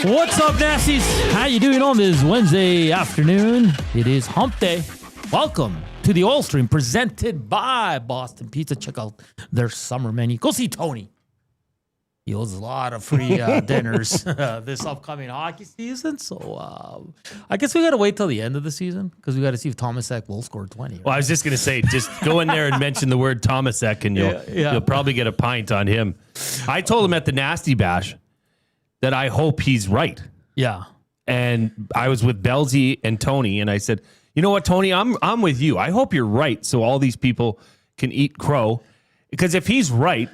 What's up, Nasties? How you doing on this Wednesday afternoon? It is Hump Day. Welcome to the Oil Stream presented by Boston Pizza. Check out their summer menu. Go see Tony. He owes a lot of free dinners this upcoming hockey season. So I guess we got to wait till the end of the season because we got to see if Tomasek will score 20. Right? Well, I was just going to say, just go in there and mention the word Tomasek and you'll probably get a pint on him. I told him at the Nasty Bash that I hope he's right. Yeah. And I was with Belzy and Tony, and I said, you know what, Tony, I'm with you. I hope you're right so all these people can eat crow. Because if he's right,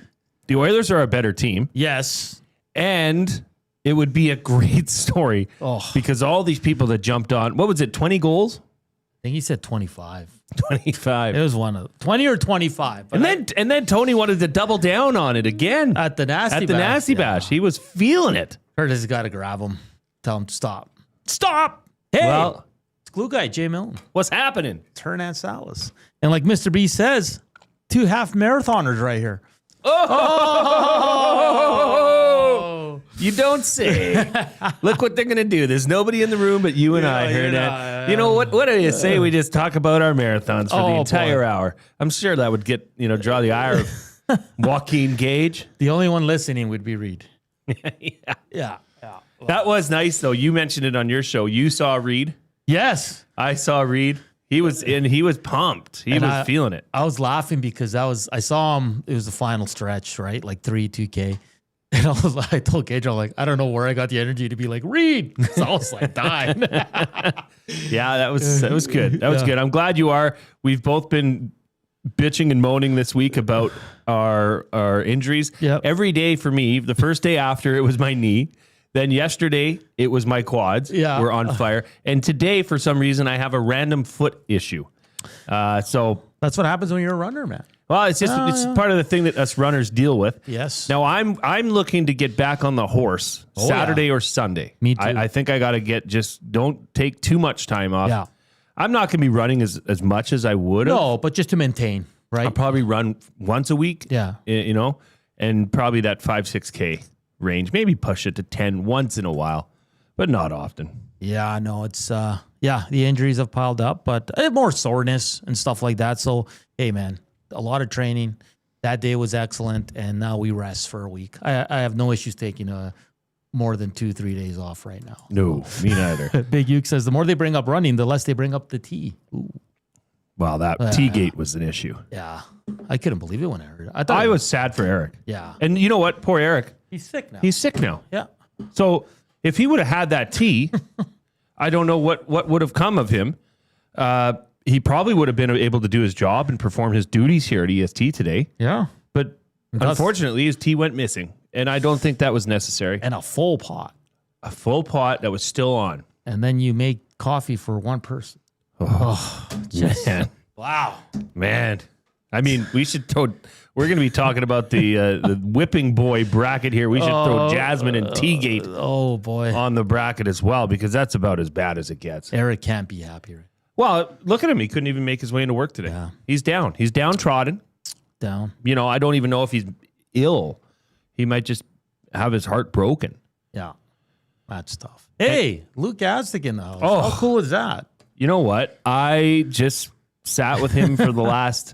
the Oilers are a better team. Yes. And it would be a great story because all these people that jumped on, what was it, 20 goals? I think he said 25. 25. It was one of 20 or 25. And then Tony wanted to double down on it again. At the Nasty Bash. He was feeling it. Curtis has got to grab him. Tell him to stop. Stop! Hey! Well, it's glue guy, Jay Milne. what's happening? It's Hernan Salas. And like Mr. B says, 2 half marathoners right here. Oh! You don't say. Look what they're going to do. There's nobody in the room but you and I, Hernan. You know, what do you say we just talk about our marathons for the entire hour? I'm sure that would get, draw the ire of Joaquin Gage. The only one listening would be Reed. Yeah. That was nice, though. You mentioned it on your show. You saw Reed. Yes. I saw Reed. He was pumped. He was feeling it. I was laughing because I saw him. It was the final stretch, right? Like 2K. And I told Gage, I'm like, I don't know where I got the energy to be like, Reed. So I was like dying. Yeah, that was good. That was good. I'm glad you are. We've both been bitching and moaning this week about our injuries. Yep. Every day for me, the first day after it was my knee. Then yesterday, it was my quads were on fire. And today, for some reason, I have a random foot issue. So that's what happens when you're a runner, man. Well, it's part of the thing that us runners deal with. Yes. Now, I'm looking to get back on the horse Saturday or Sunday. Me too. I think I got to just don't take too much time off. Yeah. I'm not going to be running as much as I would have. No, but just to maintain, right? I'll probably run once a week. Yeah. And probably that 5-6K range, maybe push it to 10 once in a while, but not often. Yeah, no, it's the injuries have piled up, but more soreness and stuff like that. So, hey, man, a lot of training. That day was excellent, and now we rest for a week. I have no issues taking more than 2-3 days off right now. No, me neither. Big Uke says the more they bring up running, the less they bring up the T. Ooh. Well, that Teagate was an issue. Yeah, I couldn't believe it when I heard it. I was sad for Eric. Yeah. And you know what? Poor Eric. He's sick now. He's sick now. Yeah. So if he would have had that T, I don't know what would have come of him. He probably would have been able to do his job and perform his duties here at EST today. Yeah. But unfortunately, his T went missing. And I don't think that was necessary. And a full pot. A full pot that was still on. And then you make coffee for one person. Man. Wow. Man. I mean, we're going to be talking about the whipping boy bracket here. We should throw Jasmine and Teagate on the bracket as well, because that's about as bad as it gets. Eric can't be happier. Well, look at him. He couldn't even make his way into work today. Yeah. He's down. He's downtrodden. Down. I don't even know if he's ill. He might just have his heart broken. Yeah. That's tough. Hey, Luke Gazdic in the house. Oh. How cool is that? You know what? I just sat with him for the last,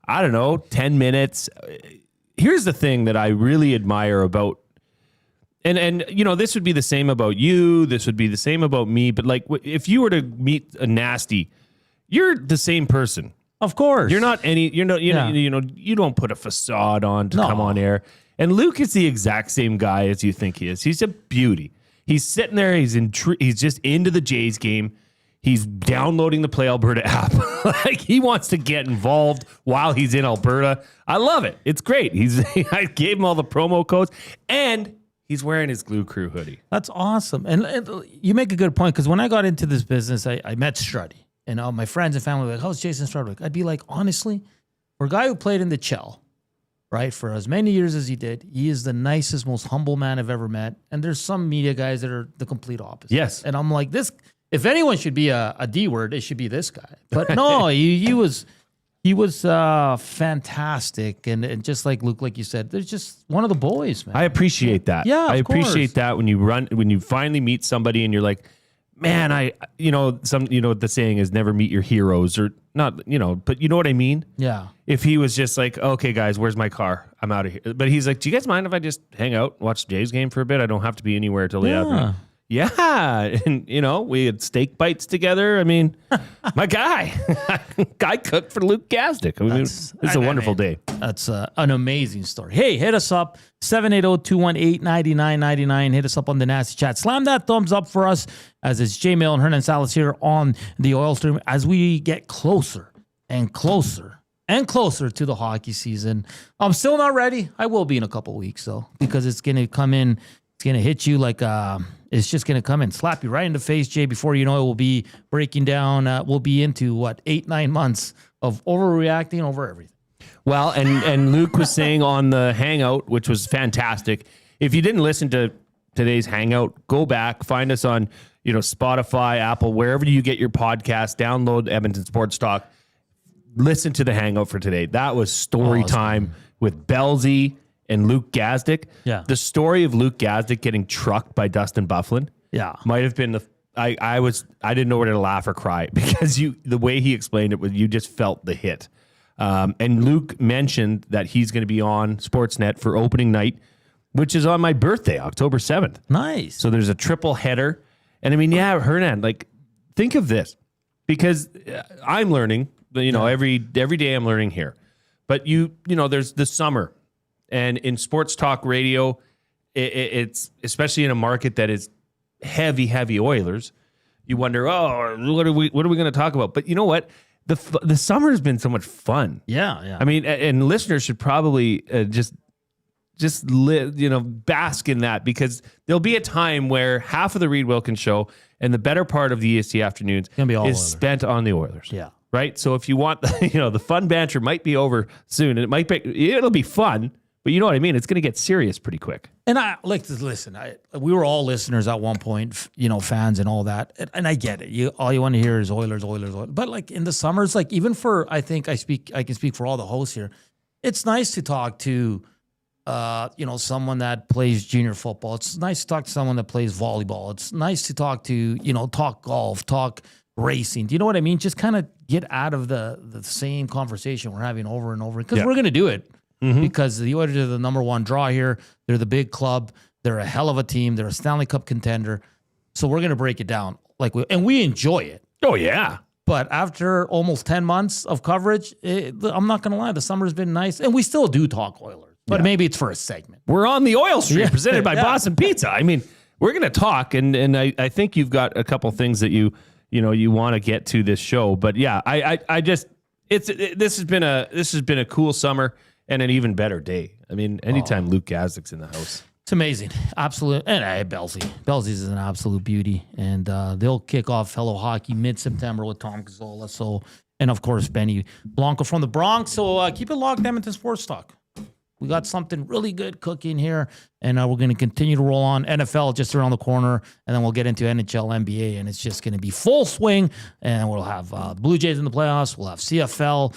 10 minutes. Here's the thing that I really admire about, and this would be the same about you. This would be the same about me. But like, if you were to meet a Nasty, you're the same person. Of course. You don't put a facade on to come on air. And Luke is the exact same guy as you think he is. He's a beauty. He's sitting there. He's just into the Jays game. He's downloading the Play Alberta app. Like, he wants to get involved while he's in Alberta. I love it. It's great. I gave him all the promo codes, and he's wearing his Glue Crew hoodie. That's awesome. And you make a good point, because when I got into this business, I met Struddy. And my friends and family were like, how's Jason Strudwick? I'd be like, honestly, for a guy who played in the Chell, right, for as many years as he did, he is the nicest, most humble man I've ever met. And there's some media guys that are the complete opposite. Yes. And I'm like, if anyone should be a D word, it should be this guy. But no, he was He was fantastic, and just like Luke, like you said, there's just one of the boys, man. I appreciate that. Yeah, I of course. appreciate that when you finally meet somebody and you're like, man, the saying is never meet your heroes, or not, but you know what I mean? Yeah. If he was just like, okay, guys, where's my car? I'm out of here. But he's like, do you guys mind if I just hang out, watch the Jays game for a bit? I don't have to be anywhere till the afternoon. Yeah. And, we had steak bites together. I mean, my guy cooked for Luke Gazdic. I mean, it's a wonderful day. That's an amazing story. Hey, hit us up, 780-218-9999. Hit us up on the Nasty Chat. Slam that thumbs up for us, as it's J-Mail and Hernan Salas here on the Oil Stream as we get closer and closer and closer to the hockey season. I'm still not ready. I will be in a couple weeks, though, because it's going to come in. It's going to hit you like it's just going to come and slap you right in the face, Jay. Before you know it, we'll be breaking down. We'll be into, 8-9 months of overreacting over everything. Well, and Luke was saying on the Hangout, which was fantastic. If you didn't listen to today's Hangout, go back, find us on Spotify, Apple, wherever you get your podcast. Download Edmonton Sports Talk. Listen to the Hangout for today. That was story time with Belzy and Luke Gazdic. Yeah. The story of Luke Gazdic getting trucked by Dustin Byfuglien. Yeah. Might have been I didn't know whether to laugh or cry, because the way he explained it was, you just felt the hit. And Luke mentioned that he's going to be on Sportsnet for opening night, which is on my birthday, October 7th. Nice. So there's a triple header. And I mean, Hernan, think of this, because I'm learning, every day I'm learning here. But there's the summer. And in sports talk radio, it's especially in a market that is heavy Oilers. You wonder, what are we going to talk about? But you know what? The summer has been so much fun. Yeah. I mean, and listeners should probably just bask in that, because there'll be a time where half of the Reed Wilkins show and the better part of the EST afternoons is spent on the Oilers. Yeah. Right. So if you want, the fun banter might be over soon, and it'll be fun. But you know what I mean? It's going to get serious pretty quick. And I like to listen. We were all listeners at one point, fans and all that. And I get it. All you want to hear is Oilers. But in the summers, even for, I think I can speak for all the hosts here. It's nice to talk to, someone that plays junior football. It's nice to talk to someone that plays volleyball. It's nice to talk to, talk golf, talk racing. Do you know what I mean? Just kind of get out of the same conversation we're having over and over, because we're going to do it. Mm-hmm. Because the Oilers are the number one draw here. They're the big club. They're a hell of a team. They're a Stanley Cup contender. So we're going to break it down and we enjoy it. Oh, yeah. But after almost 10 months of coverage, I'm not going to lie, the summer's been nice. And we still do talk Oilers. But maybe it's for a segment. We're on the Oil Stream, presented by Boston Pizza. I mean, we're going to talk, and I think you've got a couple things that you want to get to this show. But yeah, this has been a cool summer. And an even better day. I mean, anytime Luke Gazdic's in the house. It's amazing. Absolute. And Belzy. Belzy's is an absolute beauty. And they'll kick off Hello Hockey mid-September with Tom Gazzola. So, and of course, Benny Blanco from the Bronx. So keep it locked, Edmonton Sports Talk. We got something really good cooking here, and we're going to continue to roll on. NFL just around the corner, and then we'll get into NHL, NBA, and it's just going to be full swing. And we'll have Blue Jays in the playoffs. We'll have CFL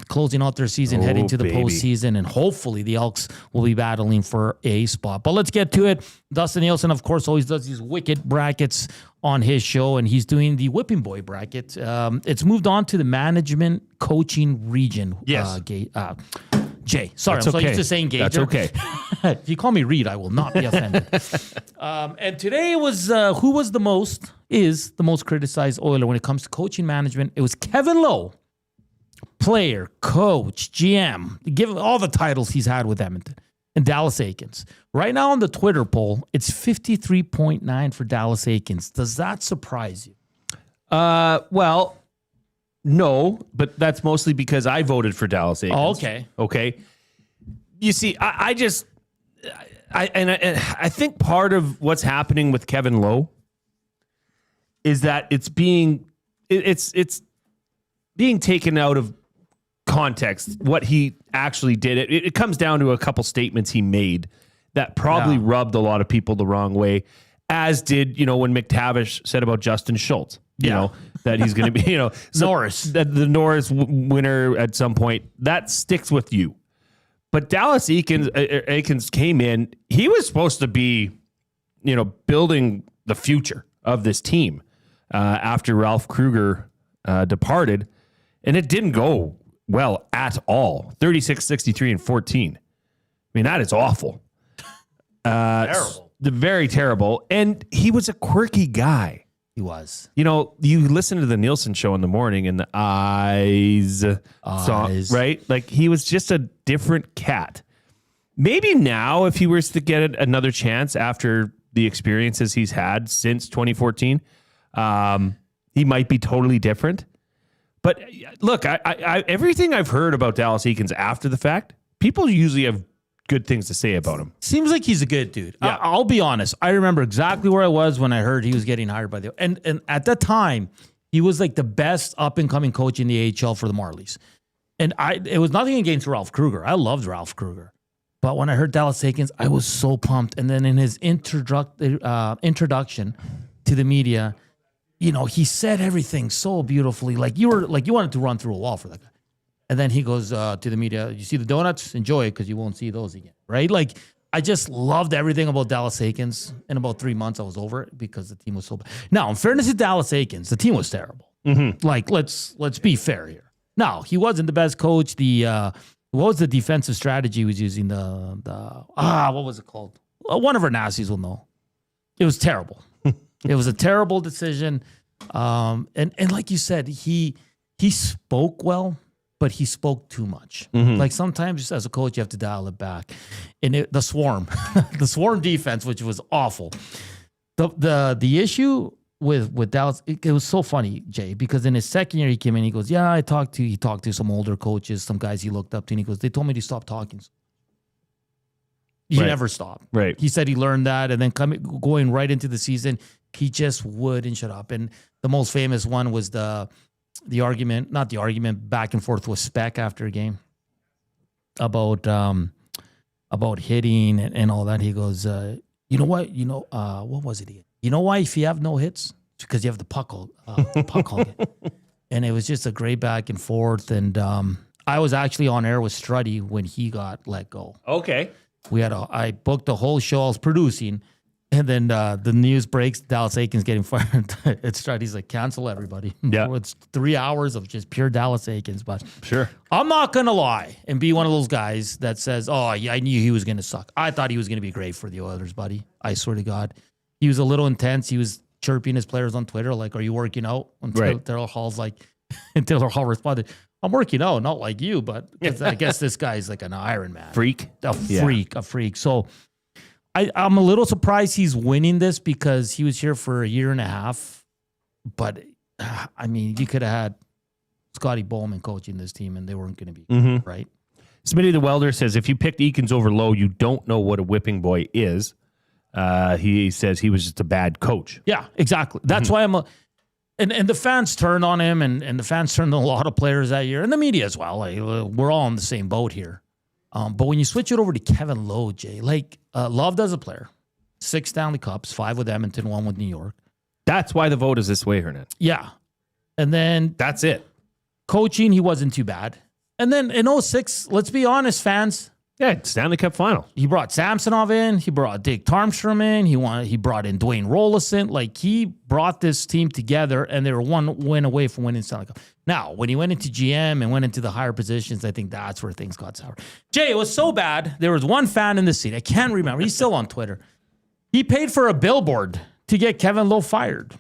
closing out their season, heading to the postseason, and hopefully the Elks will be battling for a spot. But let's get to it. Dustin Nielson, of course, always does these wicked brackets on his show, and he's doing the Whipping Boy bracket. It's moved on to the management coaching region. Yes. Jay. Sorry, That's I'm so okay. used to saying Gager. That's okay. If you call me Reed, I will not be offended. And today was who was the most criticized Oiler when it comes to coaching management. It was Kevin Lowe, player, coach, GM, give all the titles he's had with Edmonton, and Dallas Eakins. Right now on the Twitter poll, it's 53.9 for Dallas Eakins. Does that surprise you? Well, no, but that's mostly because I voted for Dallas Eakins. Oh, okay. Okay. You see, I think part of what's happening with Kevin Lowe is that it's being taken out of context what he actually did. It comes down to a couple statements he made that probably rubbed a lot of people the wrong way, as did, when McTavish said about Justin Schultz. you know, that he's going to be, you know, Norris. That the Norris winner at some point, that sticks with you. But Dallas Eakins came in. He was supposed to be, you know, building the future of this team after Ralph Kruger departed. And it didn't go well at all. 36, 63, and 14. I mean, that is awful. Terrible. Very terrible. And he was a quirky guy. He was. You know, you listen to the Nielson show in the morning and the eyes song, right? Like, he was just a different cat. Maybe now, if he was to get another chance after the experiences he's had since 2014, he might be totally different. But look, I everything I've heard about Dallas Eakins after the fact, people usually have good things to say about him. Seems like he's a good dude. Yeah. I'll be honest. I remember exactly where I was when I heard he was getting hired by the and at that time he was like the best up and coming coach in the AHL for the Marlies. And it was nothing against Ralph Kruger. I loved Ralph Kruger. But when I heard Dallas Eakins, I was so pumped. And then in his introduction to the media, you know, he said everything so beautifully. Like you wanted to run through a wall for that guy. And then he goes to the media, you see the donuts? Enjoy it because you won't see those again, right? Like, I just loved everything about Dallas Eakins. In about 3 months, I was over it because the team was so bad. Now, in fairness to Dallas Eakins, the team was terrible. Mm-hmm. Like, let's be fair here. Now, he wasn't the best coach. What was the defensive strategy he was using? What was it called? One of our Nazis will know. It was terrible. It was a terrible decision. And like you said, he spoke well, but he spoke too much. Mm-hmm. Like sometimes as a coach, you have to dial it back. And the swarm defense, which was awful. The issue with Dallas, it was so funny, Jay, because in his second year he came in, he goes, yeah, he talked to some older coaches, some guys he looked up to, and he goes, they told me to stop talking. He never stopped. Right. He said he learned that, and then going right into the season, he just wouldn't shut up. And the most famous one was the argument, not the argument, back and forth with Speck after a game about hitting and all that. He goes, you know what? You know, what was it again? You know why if you have no hits? It's because you have the puck hog. And it was just a great back and forth. And I was actually on air with Struddy when he got let go. Okay. I booked the whole show. I was producing. And then the news breaks, Dallas Eakins getting fired. It's Struddy's like, cancel everybody. Yeah. It's 3 hours of just pure Dallas Eakins. But sure, I'm not going to lie and be one of those guys that says, oh, yeah, I knew he was going to suck. I thought he was going to be great for the Oilers, buddy. I swear to God. He was a little intense. He was chirping his players on Twitter, like, are you working out? Taylor Hall's like, and Taylor Hall responded, I'm working out, not like you, but I guess this guy's like an Iron Man. Freak. A freak. So I'm a little surprised he's winning this because he was here for a year and a half. But, I mean, you could have had Scotty Bowman coaching this team and they weren't going to be, right? Smitty the Welder says, if you picked Eakins over Lowe, you don't know what a whipping boy is. He says he was just a bad coach. Yeah, exactly. That's why and the fans turned on him, and the fans turned on a lot of players that year, and the media as well. Like, we're all in the same boat here. But when you switch it over to Kevin Lowe, Jay, like loved as a player, 6 Stanley Cups, 5 with Edmonton, 1 with New York. That's why the vote is this way, Hernan. Yeah. And then that's it. Coaching, he wasn't too bad. And then in 2006, let's be honest, fans. Yeah, Stanley Cup final. He brought Samsonov in. He brought Dick Tarmstrom in. He brought in Dwayne Rollison. Like, he brought this team together, and they were 1 win away from winning Stanley Cup. Now, when he went into GM and went into the higher positions, I think that's where things got sour. Jay, it was so bad. There was one fan in the seat. I can't remember. He's still on Twitter. He paid for a billboard to get Kevin Lowe fired.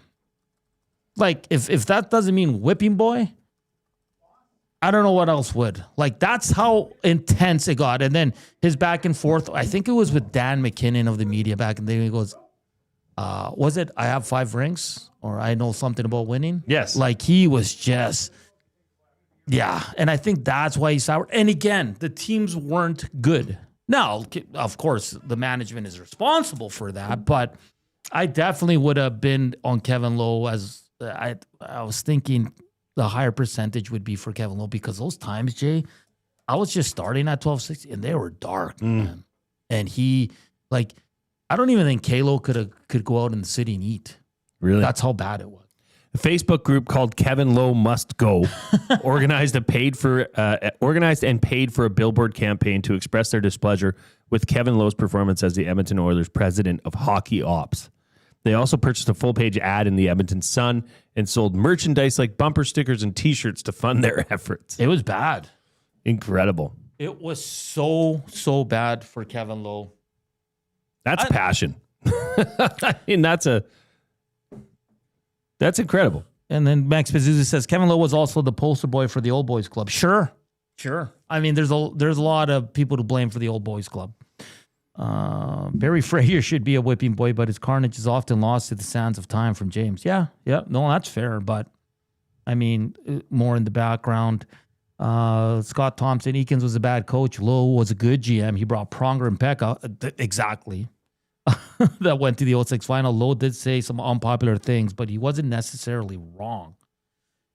Like, if that doesn't mean whipping boy, I don't know what else would. Like, that's how intense it got. And then his back and forth, I think it was with Dan McKinnon of the media back in the day. He goes, was it, I have 5 rings? Or I know something about winning? Yes. Like, he was just, yeah. And I think that's why he soured. And again, the teams weren't good. Now, of course, the management is responsible for that. But I definitely would have been on Kevin Lowe as I was thinking the higher percentage would be for Kevin Lowe, because those times, Jay, I was just starting at 1260 and they were dark, man. And he, like, I don't even think Kalo could go out in the city and eat. Really? That's how bad it was. A Facebook group called Kevin Lowe Must Go organized and paid for a billboard campaign to express their displeasure with Kevin Lowe's performance as the Edmonton Oilers president of hockey ops. They also purchased a full-page ad in the Edmonton Sun and sold merchandise like bumper stickers and T-shirts to fund their efforts. It was bad. Incredible. It was so bad for Kevin Lowe. That's passion. I mean, that's incredible. And then Max Bezzuza says Kevin Lowe was also the poster boy for the Old Boys Club. Sure. I mean, there's a lot of people to blame for the Old Boys Club. Barry Fraser should be a whipping boy, but his carnage is often lost to the sands of time from James. Yeah. No, that's fair. But I mean, more in the background. Scott Thompson, Eakins was a bad coach. Lowe was a good GM. He brought Pronger and Pekka. Exactly. That went to the 06 final. Lowe did say some unpopular things, but he wasn't necessarily wrong.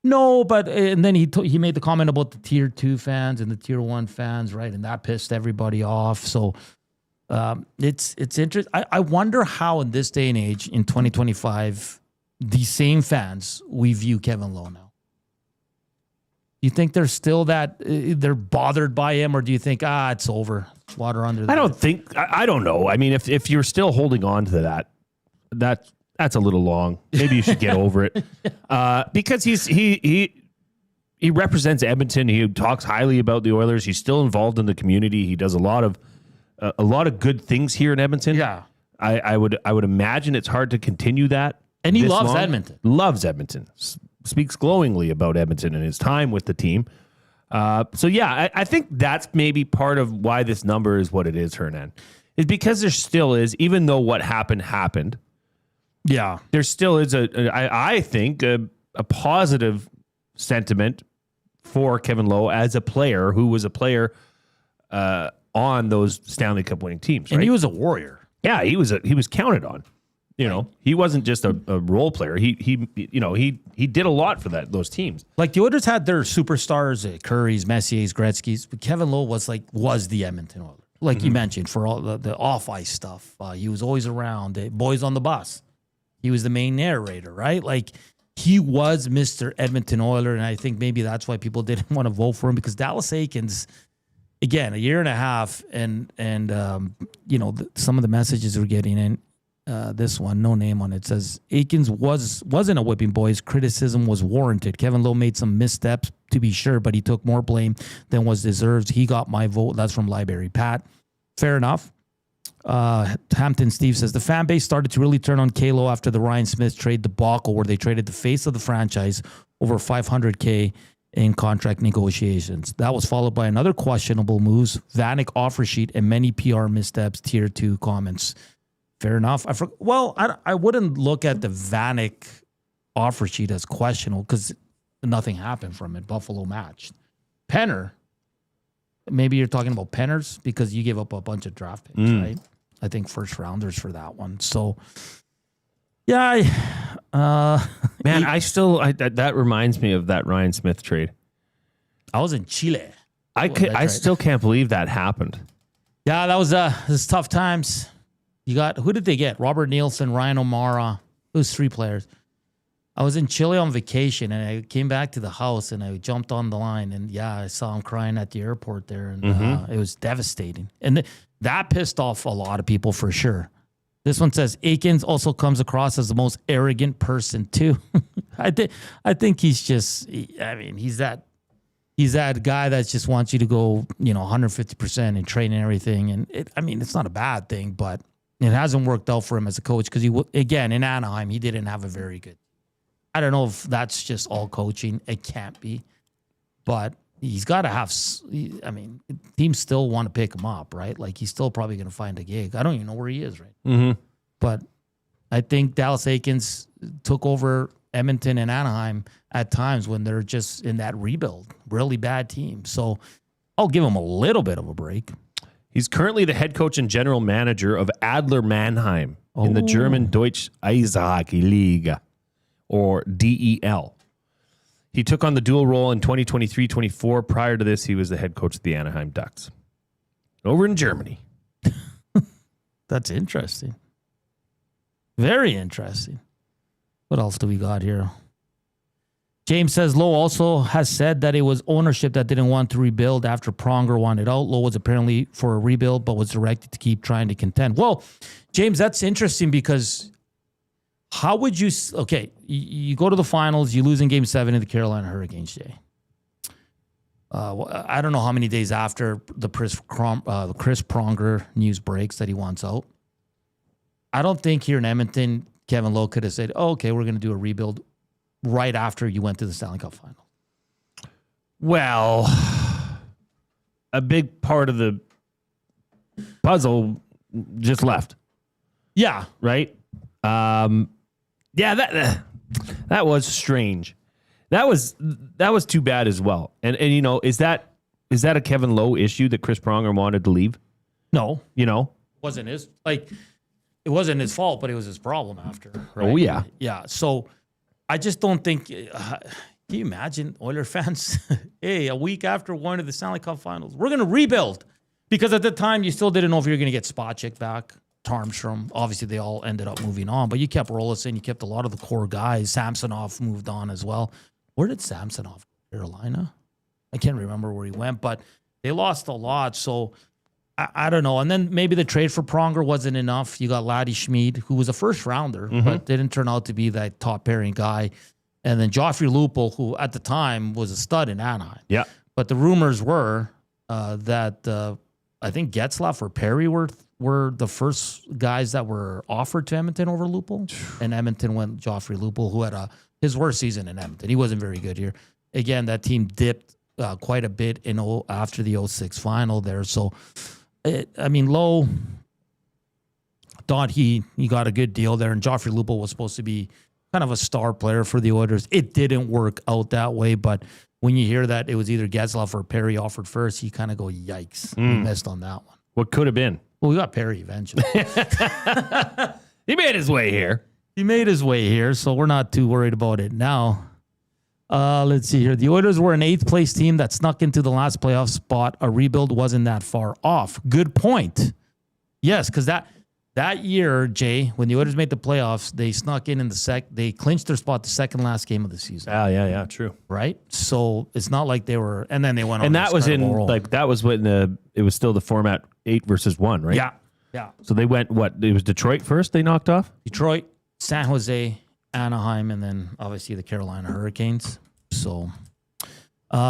No, but and then he made the comment about the tier 2 fans and the tier 1 fans, right? And that pissed everybody off. So it's interesting. I wonder how in this day and age, in 2025, these same fans we view Kevin Lowe now. You think they're still they're bothered by him, or do you think it's over, water under the bridge? I don't know. I mean, if you're still holding on to that's a little long. Maybe you should get over it. Because he represents Edmonton. He talks highly about the Oilers. He's still involved in the community. He does a lot of good things here in Edmonton. Yeah, I would imagine it's hard to continue that. And he loves Edmonton. Loves Edmonton. Speaks glowingly about Edmonton and his time with the team. So yeah, I think that's maybe part of why this number is what it is, Hernan. Is because there still is, even though what happened. Yeah. There still is I think a positive sentiment for Kevin Lowe as a player who was a player on those Stanley Cup winning teams. Right? And he was a warrior. Yeah, he was counted on. You know, he wasn't just a role player. He did a lot for those teams. Like the Oilers had their superstars, Currys, Messiers, Gretzky's, but Kevin Lowe was the Edmonton Oilers. Like you mentioned, for all the off-ice stuff. He was always around. The boys on the bus. He was the main narrator, right? Like he was Mr. Edmonton Oiler, and I think maybe that's why people didn't want to vote for him, because Dallas Eakins, again, a year and a half, and some of the messages we're getting in. This one, no name on it, says Eakins wasn't a whipping boy. His criticism was warranted. Kevin Lowe made some missteps, to be sure, but he took more blame than was deserved. He got my vote. That's from Library Pat. Fair enough. Hampton Steve says the fan base started to really turn on K-Lowe after the Ryan Smith trade debacle, where they traded the face of the franchise over $500K in contract negotiations. That was followed by another questionable moves, Vanek offer sheet, and many PR missteps, tier 2 comments. Fair enough. I wouldn't look at the Vanek offer sheet as questionable because nothing happened from it. Buffalo matched. Penner, maybe you're talking about Penners because you gave up a bunch of draft picks, right? I think first rounders for that one. So, yeah. Man, that reminds me of that Ryan Smith trade. I was in Chile. I still can't believe that happened. Yeah, that was tough times. Who did they get? Robert Nielson, Ryan O'Mara. Those 3 players. I was in Chile on vacation, and I came back to the house, and I jumped on the line, and I saw him crying at the airport there, and it was devastating. And that pissed off a lot of people for sure. This one says, Eakins also comes across as the most arrogant person, too. I think he's just, he's that guy that just wants you to go, 150% and train and everything. And it's not a bad thing, but it hasn't worked out for him as a coach because again, in Anaheim, he didn't have a very good. I don't know if that's just all coaching. It can't be. But he's got to have, teams still want to pick him up, right? Like he's still probably going to find a gig. I don't even know where he is, right? Mm-hmm. But I think Dallas Eakins took over Edmonton and Anaheim at times when they're just in that rebuild, really bad team. So I'll give him a little bit of a break. He's currently the head coach and general manager of Adler Mannheim in the German Deutsche Eishockey Liga, or DEL. He took on the dual role in 2023-24. Prior to this, he was the head coach of the Anaheim Ducks. Over in Germany. That's interesting. Very interesting. What else do we got here? James says Lowe also has said that it was ownership that didn't want to rebuild after Pronger wanted out. Lowe was apparently for a rebuild, but was directed to keep trying to contend. Well, James, that's interesting because how would you... Okay, you go to the finals, you lose in Game 7 in the Carolina Hurricanes, Jay. I don't know how many days after the Chris Pronger news breaks that he wants out. I don't think here in Edmonton, Kevin Lowe could have said, oh, okay, we're going to do a rebuild right after you went to the Stanley Cup final. Well, a big part of the puzzle just left. Yeah. Right? Yeah, that was strange. That was too bad as well. And you know, is that a Kevin Lowe issue that Chris Pronger wanted to leave? No. You know? It wasn't his fault, but it was his problem after. Right? Oh, yeah. Yeah. So I just don't think... can you imagine Oiler fans? Hey, a week after going to the Stanley Cup Finals, we're going to rebuild. Because at the time, you still didn't know if you were going to get Spacek back, Tarmstrom. Obviously, they all ended up moving on. But you kept Rolison. You kept a lot of the core guys. Samsonov moved on as well. Where did Samsonov go? Carolina? I can't remember where he went, but they lost a lot. So... I don't know. And then maybe the trade for Pronger wasn't enough. You got Laddie Schmid, who was a first rounder, but didn't turn out to be that top pairing guy. And then Joffrey Lupul, who at the time was a stud in Anaheim. Yeah. But the rumors were that I think Getzlaf or Perry were the first guys that were offered to Edmonton over Lupul. And Edmonton went Joffrey Lupul, who had his worst season in Edmonton. He wasn't very good here. Again, that team dipped quite a bit after the 06 final there. So... Lowe thought he got a good deal there, and Joffrey Lupul was supposed to be kind of a star player for the Oilers. It didn't work out that way, but when you hear that it was either Getzlaf or Perry offered first, you kind of go, yikes, we missed on that one. What could have been? Well, we got Perry eventually. He made his way here. So we're not too worried about it now. Let's see here. The Oilers were an 8th place team that snuck into the last playoff spot. A rebuild wasn't that far off. Good point. Yes, because that year, Jay, when the Oilers made the playoffs, they snuck in the they clinched their spot the second last game of the season. Yeah, true. Right? So it's not like they were, and then they went on. And that was that was when it was still the format 8 versus 1, right? Yeah. So they went, it was Detroit first they knocked off? Detroit, San Jose, Anaheim, and then obviously the Carolina Hurricanes. So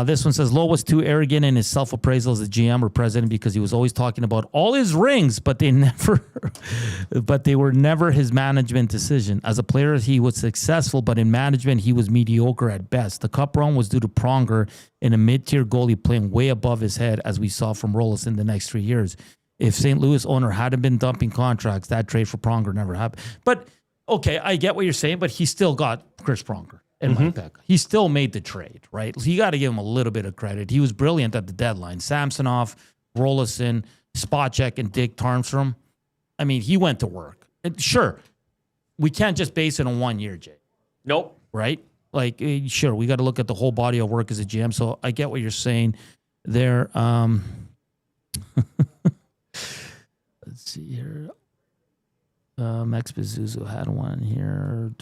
this one says Lowe was too arrogant in his self-appraisal as a GM or president because he was always talking about all his rings, but they were never his management decision. As a player, he was successful, but in management, he was mediocre at best. The cup run was due to Pronger and a mid-tier goalie playing way above his head, as we saw from Rollis the next 3 years. If St. Louis owner hadn't been dumping contracts, that trade for Pronger never happened. But okay, I get what you're saying, but he still got Chris Pronger and Mike Peck. He still made the trade, right? So you got to give him a little bit of credit. He was brilliant at the deadline. Samsonov, Rolison, Spacek, and Dick Tarmstrom. I mean, he went to work. And sure, we can't just base it on 1 year, Jay. Nope. Right? Like, sure, we got to look at the whole body of work as a GM. So I get what you're saying there. Let's see here. Max Bezuzu had one here.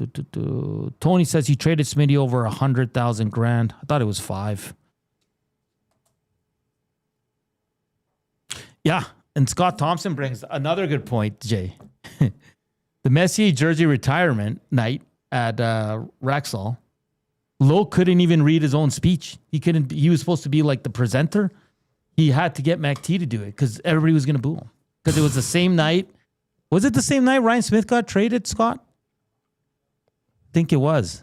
Tony says he traded Smitty over 100,000 grand. I thought it was 5. Yeah, and Scott Thompson brings another good point, Jay. The Messier jersey retirement night at Rexall, Lowe couldn't even read his own speech. He was supposed to be like the presenter. He had to get McT to do it because everybody was going to boo him. Because it was the same night. Was it the same night Ryan Smith got traded, Scott? I think it was.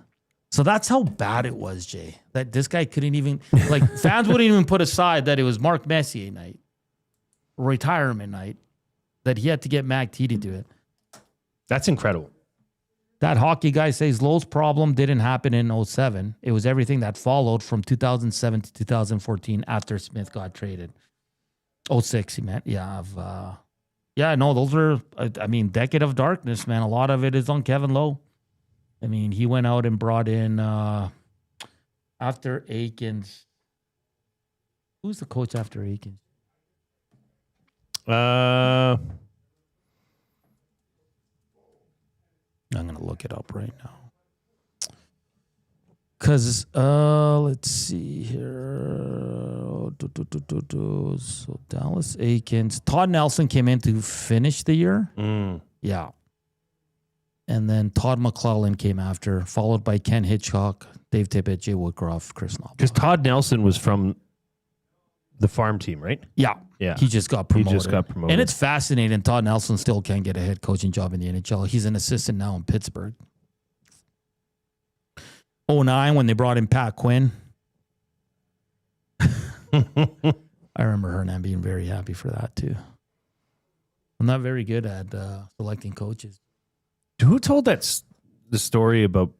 So that's how bad it was, Jay. That this guy couldn't even, fans wouldn't even put aside that it was Mark Messier night, retirement night, that he had to get McT to do it. That's incredible. That hockey guy says Lowe's problem didn't happen in 07. It was everything that followed from 2007 to 2014 after Smith got traded. 06, he meant. Those are, decade of darkness, man. A lot of it is on Kevin Lowe. I mean, he went out and brought in, after Eakins. Who's the coach after Eakins? I'm going to look it up right now. Because let's see here. So Dallas Eakins. Todd Nelson came in to finish the year. Yeah. And then Todd McClellan came after, followed by Ken Hitchcock, Dave Tippett, Jay Woodcroft, Chris Knoblauch. Because Todd Nelson was from the farm team, right? Yeah. He just got promoted. And it's fascinating. Todd Nelson still can't get a head coaching job in the NHL. He's an assistant now in Pittsburgh. 2009 when they brought in Pat Quinn. I remember Hernan being very happy for that too. I'm not very good at selecting coaches. Who told the story about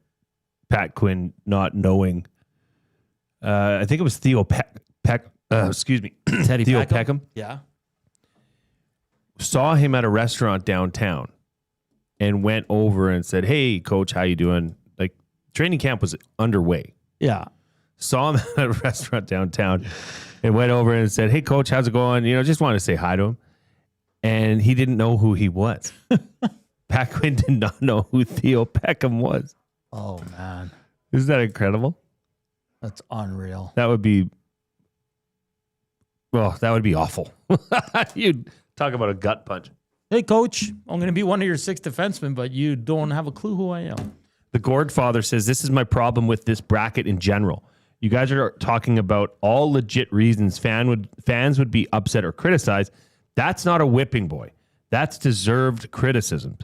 Pat Quinn not knowing? I think it was Theo Teddy Peckham. Yeah. Saw him at a restaurant downtown and went over and said, "Hey, coach, how you doing?" Like, training camp was underway. Yeah. Saw him at a restaurant downtown and went over and said, "Hey, coach, how's it going?" Just wanted to say hi to him. And he didn't know who he was. Pat Quinn did not know who Theo Peckham was. Oh, man. Isn't that incredible? That's unreal. That would be awful. You'd talk about a gut punch. Hey, coach, I'm going to be one of your 6 defensemen, but you don't have a clue who I am. The Gord father says, "This is my problem with this bracket in general. You guys are talking about all legit reasons fans would be upset or criticized. That's not a whipping boy. That's deserved criticism."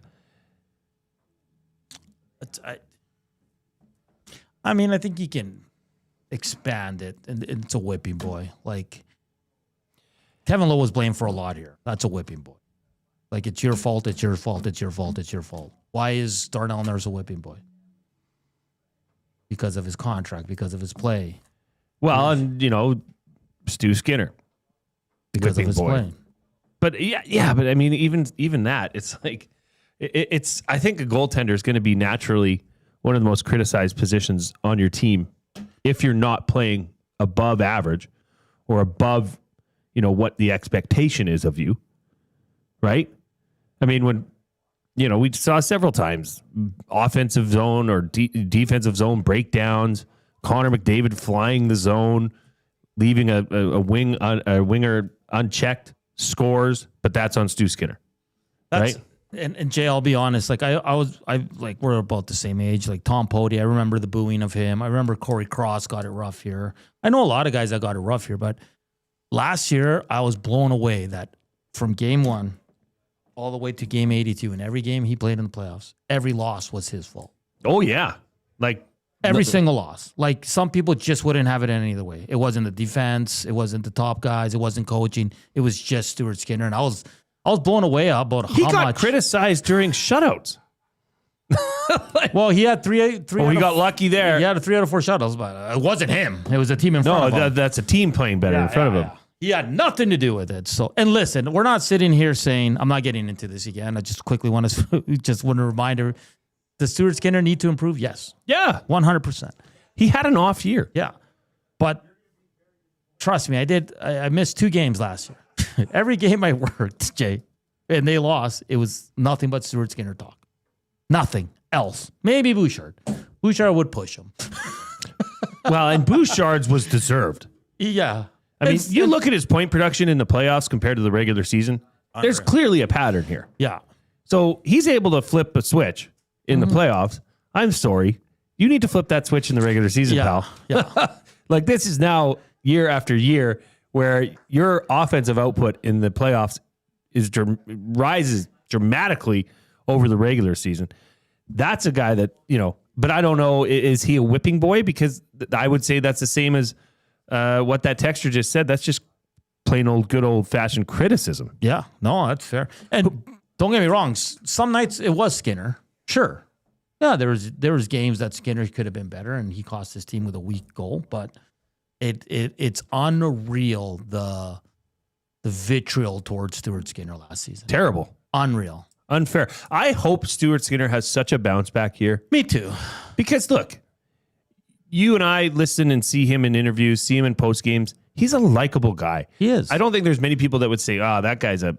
I mean, I think you can expand it, and it's a whipping boy. Like, Kevin Lowe was blamed for a lot here. That's a whipping boy. Like, it's your fault, it's your fault, it's your fault, it's your fault. Why is Darnell Nurse a whipping boy? Because of his contract, because of his play. Well, and, Stu Skinner. Because of his play. But but I mean, even that, it's like, it's. I think a goaltender is going to be naturally one of the most criticized positions on your team if you're not playing above average or above, what the expectation is of you, right? I mean, when we saw several times offensive zone or defensive zone breakdowns, Connor McDavid flying the zone, leaving a winger unchecked. Scores, but that's on Stu Skinner, right? And Jay, I'll be honest. Like we're about the same age. Like Tom Pody, I remember the booing of him. I remember Corey Cross got it rough here. I know a lot of guys that got it rough here, but last year I was blown away that from game 1 all the way to game 82, in every game he played in the playoffs, every loss was his fault. Oh yeah, like. Every single loss. Like, some people just wouldn't have it any other way. It wasn't the defense. It wasn't the top guys. It wasn't coaching. It was just Stuart Skinner. And I was blown away about how much. He got criticized during shutouts. Well, he had three. He got lucky there. He had 3 out of 4 shutouts, but it wasn't him. It was a team in front of him. That's a team playing better in front of him. He had nothing to do with it. So, and listen, we're not sitting here saying, I'm not getting into this again. I just quickly want to remind her. Does Stuart Skinner need to improve? Yes. Yeah. 100%. He had an off year. Yeah. But trust me, I missed 2 games last year. Every game I worked, Jay, and they lost, it was nothing but Stuart Skinner talk. Nothing else. Maybe Bouchard. Bouchard would push him. Well, and Bouchard's was deserved. Yeah. I mean, you look at his point production in the playoffs compared to the regular season, there's clearly a pattern here. Yeah. So he's able to flip a switch in the playoffs. I'm sorry. You need to flip that switch in the regular season, pal. Yeah. Like, this is now year after year where your offensive output in the playoffs rises dramatically over the regular season. That's a guy that, but I don't know, is he a whipping boy? Because I would say that's the same as what that texter just said. That's just plain good old fashioned criticism. Yeah. No, that's fair. And don't get me wrong. Some nights it was Skinner. Sure. Yeah, there was games that Skinner could have been better, and he cost his team with a weak goal. But it's unreal the vitriol towards Stuart Skinner last season. Terrible. Unreal. Unfair. I hope Stuart Skinner has such a bounce back year. Me too. Because look, you and I listen and see him in interviews, see him in post games. He's a likable guy. He is. I don't think there's many people that would say, that guy's a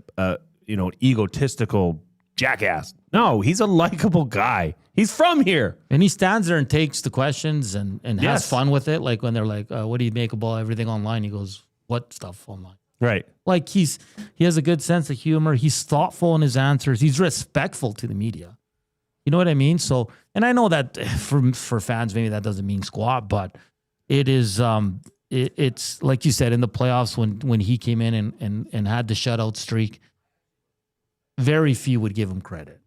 egotistical jackass. No, he's a likable guy. He's from here. And he stands there and takes the questions and Yes. has fun with it. Like when they're like, what do you make about everything online? He goes, what stuff online? Right. Like he has a good sense of humor. He's thoughtful in his answers. He's respectful to the media. You know what I mean? So, and I know that for fans, maybe that doesn't mean squat, but it is, it's like you said in the playoffs when he came in and had the shutout streak, very few would give him credit.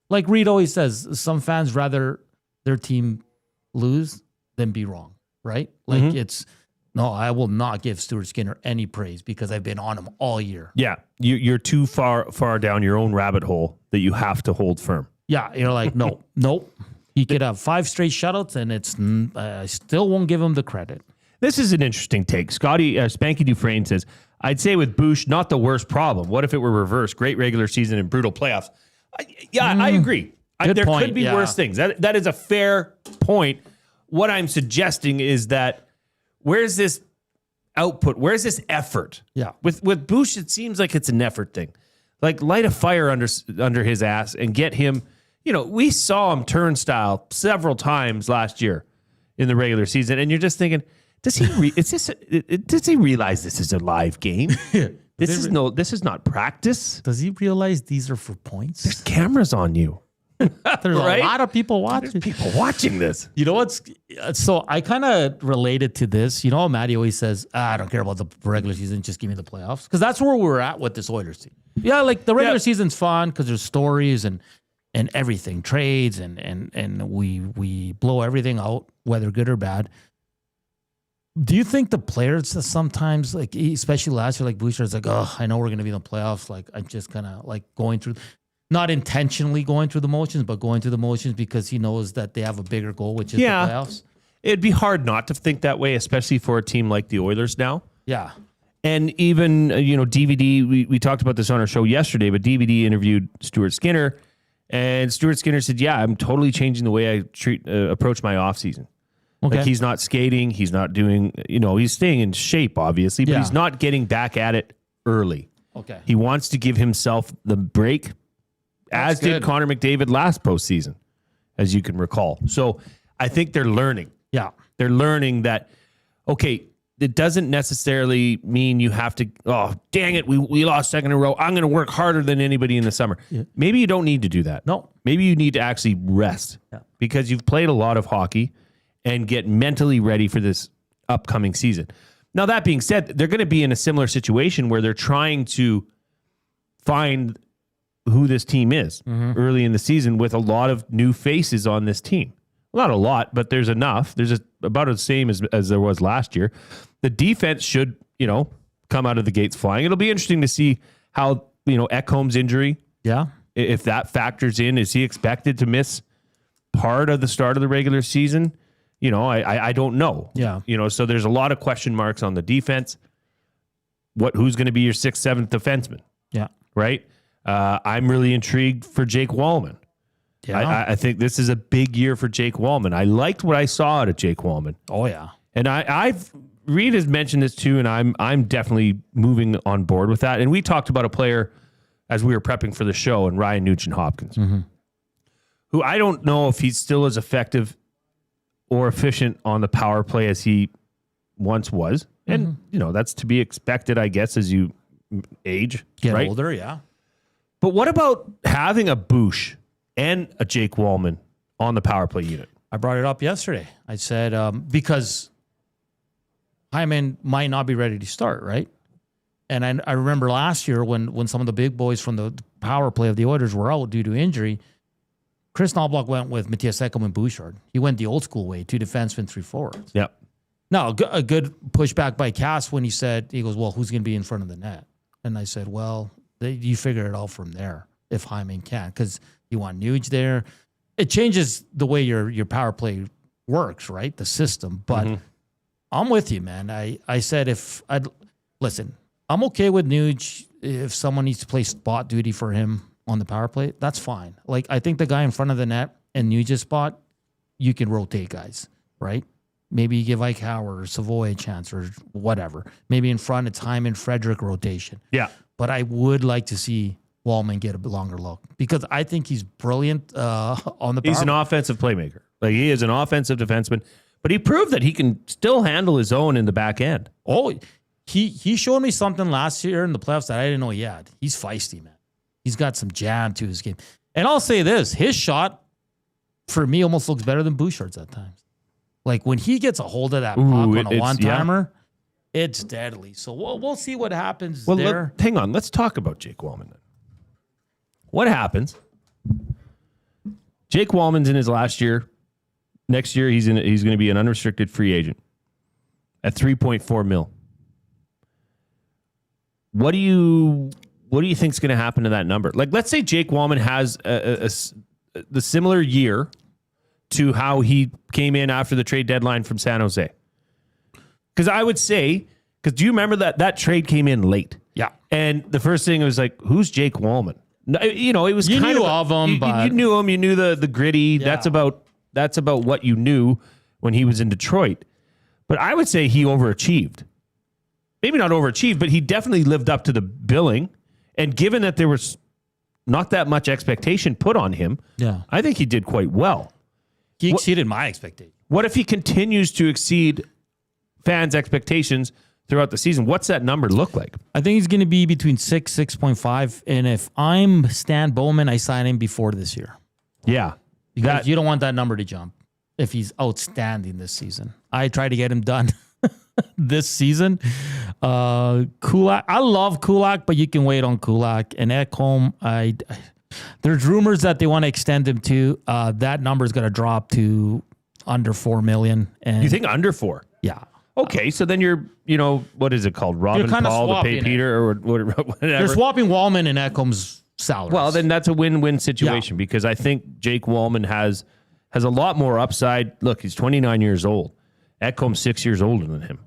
Like Reed always says, some fans rather their team lose than be wrong, right? Like no, I will not give Stuart Skinner any praise because I've been on him all year. Yeah. You're too far down your own rabbit hole that you have to hold firm. Yeah, you're like, nope. He could have 5 straight shutouts, and I still won't give him the credit. This is an interesting take. Spanky Dufresne says, I'd say with Bush, not the worst problem. What if it were reversed? Great regular season and brutal playoffs. I agree. There point, could be worse things. That is a fair point. What I'm suggesting is that where's this output? Where's this effort? Yeah. With Bush, it seems like it's an effort thing. Like light a fire under his ass and get him. You know, we saw him turnstile several times last year in the regular season, and you're just thinking, does he realize this is a live game? This is not practice. Does he realize these are for points? There's cameras on you. There's right? a lot of people watching. There's people watching this. You know what's so I kind of related to this. You know, Matty always says, I don't care about the regular season, just give me the playoffs. Because that's where we're at with this Oilers team. Yeah, like the regular season's fun because there's stories and everything, trades and we blow everything out, whether good or bad. Do you think the players sometimes, like especially last year, like Boucher, is like, oh, I know we're going to be in the playoffs. Like I'm just kind of like going through, not intentionally going through the motions, but going through the motions because he knows that they have a bigger goal, which is the playoffs. It'd be hard not to think that way, especially for a team like the Oilers now. Yeah. And even, DVD, we talked about this on our show yesterday, but DVD interviewed Stuart Skinner, and Stuart Skinner said, yeah, I'm totally changing the way I approach my offseason. Okay. Like he's not skating, he's not doing, he's staying in shape, obviously, but he's not getting back at it early. Okay. He wants to give himself the break, as did Connor McDavid last postseason, as you can recall. So I think they're learning. Yeah. They're learning that, okay, it doesn't necessarily mean you have to, oh, dang it, we lost second in a row. I'm going to work harder than anybody in the summer. Yeah. Maybe you don't need to do that. No. Maybe you need to actually rest because you've played a lot of hockey and get mentally ready for this upcoming season. Now, that being said, they're going to be in a similar situation where they're trying to find who this team is early in the season with a lot of new faces on this team. Not a lot, but there's enough. There's about the same as there was last year. The defense should, come out of the gates flying. It'll be interesting to see how, Ekholm's injury, if that factors in. Is he expected to miss part of the start of the regular season? I don't know. Yeah. So there's a lot of question marks on the defense. Who's going to be your 6th, 7th defenseman? Yeah. Right? I'm really intrigued for Jake Wallman. Yeah. I think this is a big year for Jake Wallman. I liked what I saw out of Jake Wallman. Oh yeah. And Reed has mentioned this too, and I'm definitely moving on board with that. And we talked about a player as we were prepping for the show, and Ryan Nugent-Hopkins, who I don't know if he's still as effective or efficient on the power play as he once was. And, that's to be expected, I guess, as you age. Get right? older, yeah. But what about having a Bush and a Jake Wallman on the power play unit? I brought it up yesterday. I said, because Hyman might not be ready to start, right? And I remember last year when some of the big boys from the power play of the Oilers were out due to injury, Chris Knobloch went with Matthias Ekholm and Bouchard. He went the old school way, 2 defensemen, 3 forwards. Yep. Now, a good pushback by Cass when he goes, well, who's going to be in front of the net? And I said, well, you figure it out from there if Hyman can, because you want Nuge there. It changes the way your power play works, right? The system. But I'm with you, man. I said listen, I'm okay with Nuge if someone needs to play spot duty for him on the power play. That's fine. Like, I think the guy in front of the net and Nuge's spot, you can rotate guys, right? Maybe you give Ike Howard or Savoy a chance or whatever. Maybe in front it's Hyman, Frederick rotation. Yeah. But I would like to see Wallman get a longer look because I think he's brilliant on the power. He's an offensive playmaker. Like he is an offensive defenseman, but he proved that he can still handle his own in the back end. Oh, he showed me something last year in the playoffs that I didn't know he had. He's feisty, man. He's got some jam to his game. And I'll say this, his shot for me almost looks better than Bouchard's at times. Like when he gets a hold of that puck on a one-timer, it's deadly. So we'll see what happens there. Hang on. Let's talk about Jake Wallman then. What happens? Jake Wallman's in his last year. Next year, he's going to be an unrestricted free agent at $3.4 million. What do you think is going to happen to that number? Like, let's say Jake Wallman has the similar year to how he came in after the trade deadline from San Jose. Because I would say, do you remember that trade came in late? Yeah. And the first thing was like, who's Jake Wallman? You know, it was you kind knew of him, but you knew him. You knew the gritty. Yeah. That's about what you knew when he was in Detroit. But I would say he overachieved. Maybe not overachieved, but he definitely lived up to the billing. And given that there was not that much expectation put on him, I think he did quite well. He exceeded my expectation. What if he continues to exceed fans' expectations throughout the season? What's that number look like? I think he's going to be between 6.5. And if I'm Stan Bowman, I sign him before this year. Yeah. Because you don't want that number to jump if he's outstanding this season. I try to get him done this season. Kulak, I love Kulak, but you can wait on Kulak. And Ekholm, there's rumors that they want to extend him to. That number's going to drop to under $4 million. And you think under 4? Yeah. Okay, so then you're, what is it called? Robin Paul to pay Peter or whatever. They're swapping Wallman and Ekholm's salaries. Well, then that's a win-win situation because I think Jake Wallman has a lot more upside. Look, he's 29 years old. Ekholm's 6 years older than him.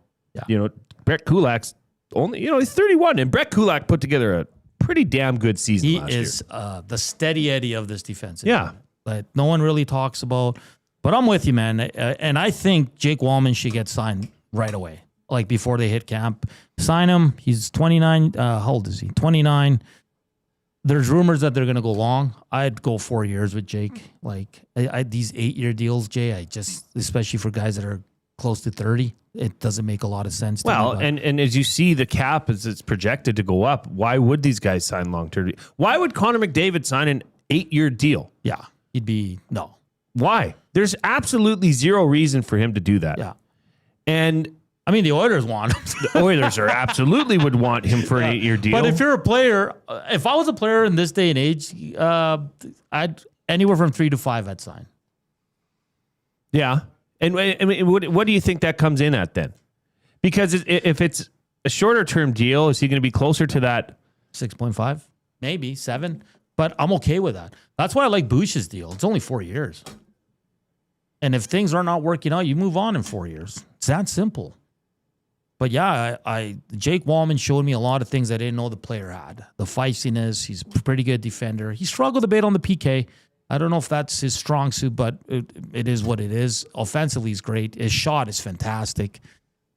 Yeah. Brett Kulak's only, he's 31, and Brett Kulak put together a pretty damn good season last year. He is the steady Eddie of this defense. Yeah. That no one really talks about. But I'm with you, man. And I think Jake Wallman should get signed right away, like before they hit camp. Sign him. He's 29. How old is he? 29. There's rumors that they're going to go long. I'd go 4 years with Jake. Like these 8-year deals, Jay, especially for guys that are close to 30, it doesn't make a lot of sense. Well, and as you see the cap as it's projected to go up, why would these guys sign long-term? Why would Connor McDavid sign an 8-year deal? Yeah, no. Why? There's absolutely zero reason for him to do that. Yeah. And I mean, the Oilers want him. The Oilers absolutely would want him for an 8-year deal. But if you're a player, if I was a player in this day and age, I'd anywhere from 3 to 5 I'd sign. Yeah. And I mean, what do you think that comes in at then? Because if it's a shorter term deal, is he going to be closer to that 6.5, maybe 7? But I'm okay with that. That's why I like Bush's deal. It's only 4 years. And if things are not working out, you move on in 4 years. It's that simple. But yeah, Jake Wallman showed me a lot of things I didn't know the player had. The feistiness, he's a pretty good defender. He struggled a bit on the PK. I don't know if that's his strong suit, but it is what it is. Offensively, he's great. His shot is fantastic.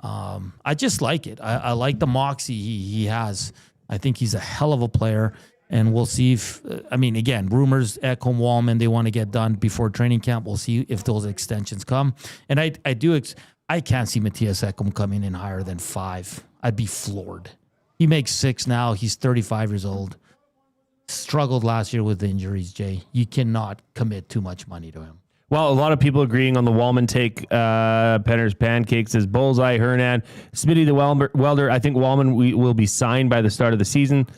I just like it. I like the moxie he has. I think he's a hell of a player. And we'll see if, again, rumors, Ekholm, Wallman, they want to get done before training camp. We'll see if those extensions come. And I can't see Matthias Ekholm coming in higher than 5. I'd be floored. He makes 6 now. He's 35 years old. Struggled last year with injuries, Jay. You cannot commit too much money to him. Well, a lot of people agreeing on the Wallman take. Penner's Pancakes says Bullseye, Hernan, Smitty the Welder. I think Wallman will be signed by the start of the season.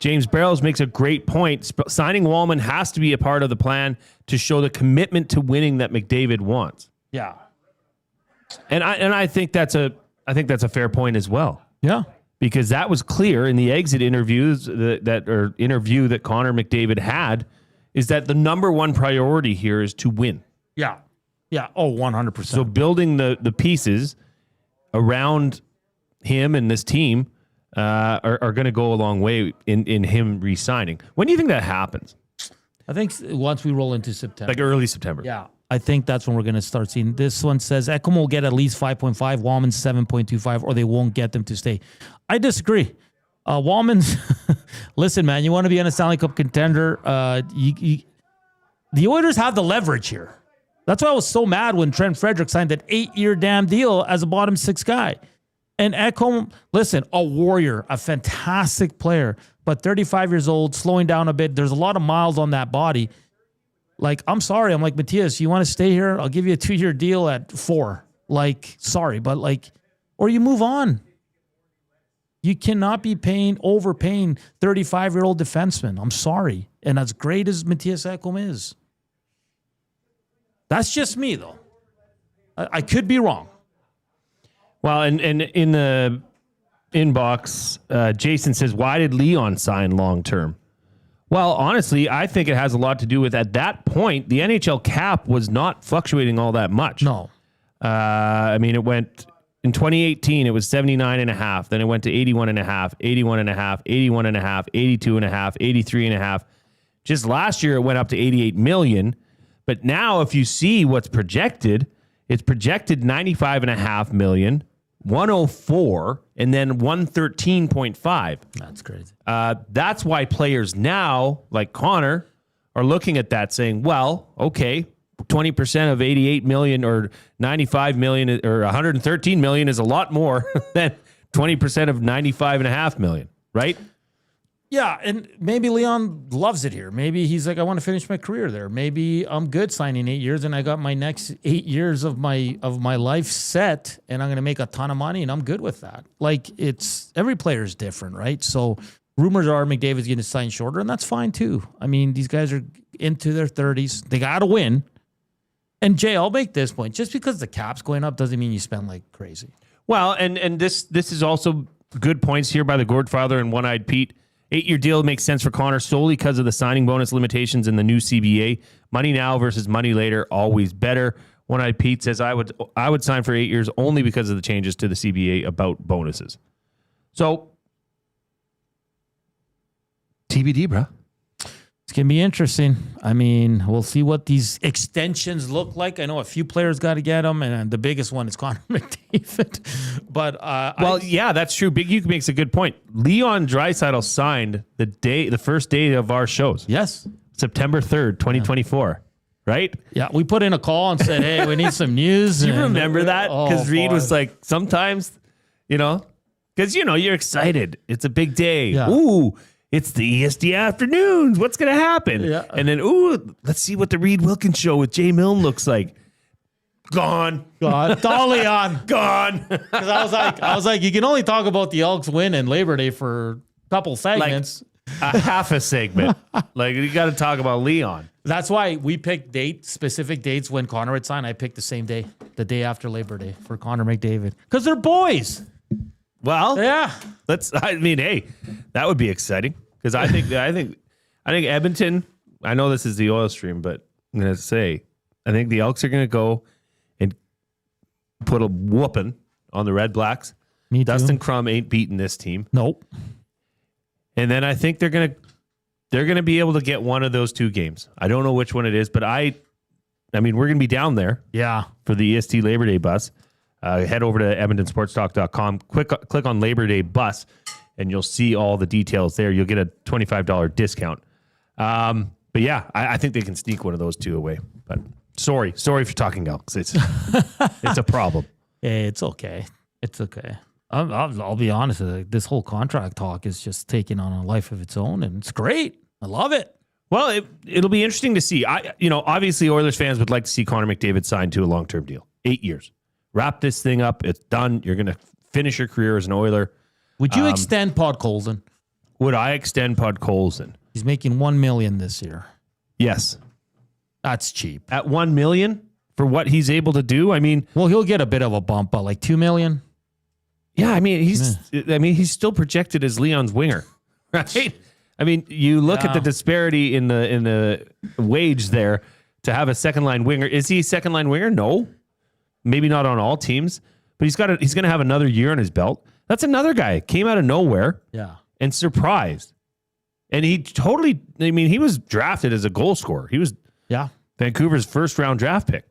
James Barrows makes a great point. Signing Wallman has to be a part of the plan to show the commitment to winning that McDavid wants. Yeah. And I think that's a fair point as well. Yeah. Because that was clear in the exit interviews interview that Connor McDavid had, is that the number one priority here is to win. Yeah. Yeah. Oh, 100%. So building the pieces around him and this team are going to go a long way in him re-signing. When do you think that happens? I think once we roll into September. Like early September. Yeah. I think that's when we're going to start seeing. This one says Ekholm will get at least 5.5, Wallman 7.25, or they won't get them to stay. I disagree. Wallman's, listen, man, you want to be on a Stanley Cup contender. The Oilers have the leverage here. That's why I was so mad when Trent Frederick signed that 8-year damn deal as a bottom 6 guy. And Ekholm, listen, a warrior, a fantastic player, but 35 years old, slowing down a bit. There's a lot of miles on that body. Like, I'm sorry. I'm like, Matthias, you want to stay here? I'll give you a 2-year deal at 4. Like, sorry, but like, or you move on. You cannot be overpaying 35-year-old defensemen. I'm sorry. And as great as Matthias Ekholm is, that's just me, though. I could be wrong. Well, and in the inbox, Jason says, why did Leon sign long-term? Well, honestly, I think it has a lot to do with, at that point, the NHL cap was not fluctuating all that much. No. I mean, it went, in 2018, it was 79.5. Then it went to 81.5, 81.5, 81.5, 82.5, 83.5. Just last year, it went up to 88 million. But now, if you see what's projected, it's projected 95.5 million, 104, and then 113.5. That's crazy. That's why players now, like Connor, are looking at that saying, well, okay, 20% of 88 million or 95 million or 113 million is a lot more than 20% of 95.5 million, right? Yeah, and maybe Leon loves it here. Maybe he's like, I want to finish my career there. Maybe I'm good signing 8 years, and I got my next 8 years of my life set, and I'm going to make a ton of money, and I'm good with that. Like, it's every player is different, right? So rumors are McDavid's going to sign shorter, and that's fine too. I mean, these guys are into their 30s. They got to win. And Jay, I'll make this point: just because the cap's going up doesn't mean you spend like crazy. Well, and this is also good points here by the Gourdfather and One-Eyed Pete. 8-year deal makes sense for Connor solely because of the signing bonus limitations in the new CBA. Money now versus money later, always better. One-Eyed Pete says, I would sign for 8 years only because of the changes to the CBA about bonuses. So, TBD, bro. It's going to be interesting. I mean, we'll see what these extensions look like. I know a few players got to get them, and the biggest one is Connor McDavid. But yeah, that's true. Big Uke makes a good point. Leon Draisaitl signed the first day of our shows. Yes, September 3rd, 2024. Right? Yeah, we put in a call and said, "Hey, we need some news." Do you remember that? Because Reed was like, sometimes, because you're excited. It's a big day. Yeah. Ooh. It's the ESD afternoons. What's going to happen? Yeah. And then, let's see what the Reed Wilkins show with Jay Milne looks like. Gone. Dolly on. Gone. Because I was like, you can only talk about the Elks win and Labor Day for a couple segments. Like a half a segment. Like, you got to talk about Leon. That's why we picked specific dates when Connor would sign. I picked the same day, the day after Labor Day for Connor McDavid. Because they're boys. Well, yeah. Hey, that would be exciting. Because I think Edmonton, I know this is the oil stream, but I'm going to say, I think the Elks are going to go and put a whooping on the Red Blacks. Me too. Dustin Crum ain't beating this team. Nope. And then I think they're going to be able to get one of those two games. I don't know which one it is, but we're going to be down there. Yeah. For the EST Labor Day bus. Head over to EdmontonSportsTalk.com. Click on Labor Day bus, and you'll see all the details there. You'll get a $25 discount. But yeah, I think they can sneak one of those two away. But sorry for talking Elks. It's a problem. Hey, it's okay. It's okay. I'll be honest with you. This whole contract talk is just taking on a life of its own, and it's great. I love it. Well, it'll be interesting to see. Obviously, Oilers fans would like to see Connor McDavid signed to a long-term deal, 8 years. Wrap this thing up. It's done. You're going to finish your career as an Oiler. Would you extend Podkolzin? Would I extend Podkolzin? He's making $1 million this year. Yes. That's cheap. At $1 million for what he's able to do? I mean... Well, he'll get a bit of a bump, but like $2 million? Yeah, he's still projected as Leon's winger, right? I mean, you look at the disparity in the wage there to have a second-line winger. Is he a second-line winger? No. Maybe not on all teams, but he's going to have another year on his belt. That's another guy came out of nowhere, and surprised. And he was drafted as a goal scorer. He was Vancouver's first-round draft pick.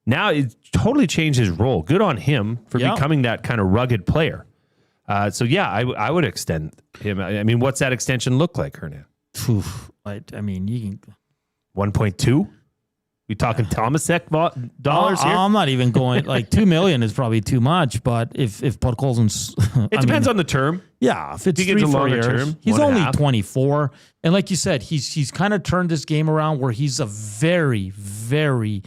Now it totally changed his role. Good on him for becoming that kind of rugged player. So yeah, I would extend him. I mean, what's that extension look like, Hernan? I mean, you can 1.2. We talking Thomasek dollars here? I'm not even going like $2 million is probably too much. But if Podkolzin's, it depends on the term. Yeah, if it's he gets 3-4 a longer years, term, he's only 24, and like you said, he's kind of turned this game around where he's a very, very